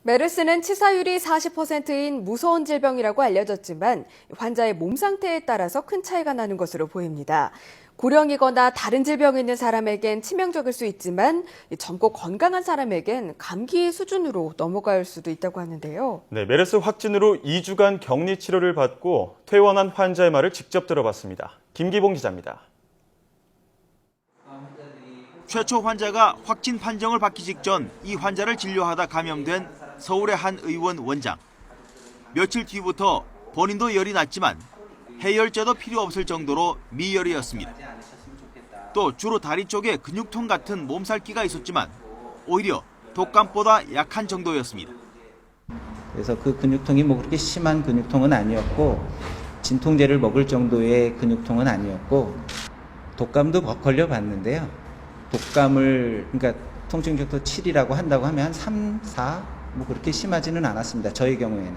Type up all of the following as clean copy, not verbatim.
메르스는 치사율이 40%인 무서운 질병이라고 알려졌지만 환자의 몸 상태에 따라서 큰 차이가 나는 것으로 보입니다. 고령이거나 다른 질병이 있는 사람에겐 치명적일 수 있지만 젊고 건강한 사람에겐 감기 수준으로 넘어갈 수도 있다고 하는데요. 네, 메르스 확진으로 2주간 격리 치료를 받고 퇴원한 환자의 말을 직접 들어봤습니다. 김기봉 기자입니다. 최초 환자가 확진 판정을 받기 직전 이 환자를 진료하다 감염된 서울의 한 의원 원장. 며칠 뒤부터 본인도 열이 났지만 해열제도 필요 없을 정도로 미열이었습니다. 또 주로 다리 쪽에 근육통 같은 몸살기가 있었지만 오히려 독감보다 약한 정도였습니다. 그래서 그 근육통이 뭐 그렇게 심한 근육통은 아니었고 진통제를 먹을 정도의 근육통은 아니었고 독감도 걸려 봤는데요. 독감을 그러니까 통증 격도 7이라고 한다고 하면 한 3, 4 뭐 그렇게 심하지는 않았습니다. 저희 경우에는.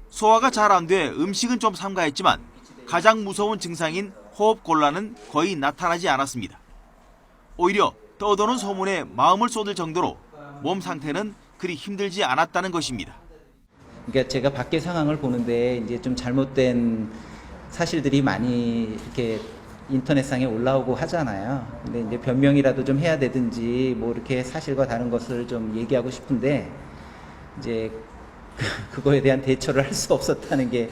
소화가 잘 안 돼 음식은 좀 삼가했지만 가장 무서운 증상인 호흡 곤란은 거의 나타나지 않았습니다. 오히려 떠도는 소문에 마음을 쏟을 정도로 몸 상태는 그리 힘들지 않았다는 것입니다. 그러니까 제가 밖의 상황을 보는데 이제 좀 잘못된 사실들이 많이 이렇게 인터넷상에 올라오고 하잖아요. 근데 이제 변명이라도 좀 해야 되든지 뭐 이렇게 사실과 다른 것을 좀 얘기하고 싶은데 이제 그거에 대한 대처를 할 수 없었다는 게.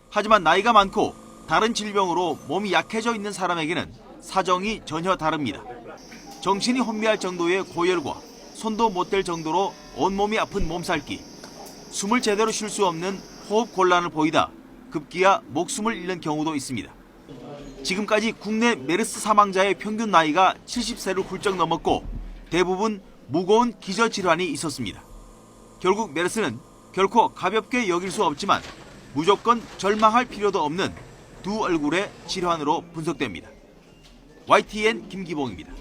하지만 나이가 많고 다른 질병으로 몸이 약해져 있는 사람에게는 사정이 전혀 다릅니다. 정신이 혼미할 정도의 고열과 손도 못 댈 정도로 온몸이 아픈 몸살기, 숨을 제대로 쉴 수 없는 호흡 곤란을 보이다 급기야 목숨을 잃는 경우도 있습니다. 지금까지 국내 메르스 사망자의 평균 나이가 70세를 훌쩍 넘었고 대부분 무거운 기저질환이 있었습니다. 결국 메르스는 결코 가볍게 여길 수 없지만 무조건 절망할 필요도 없는 두 얼굴의 질환으로 분석됩니다. YTN 김기봉입니다.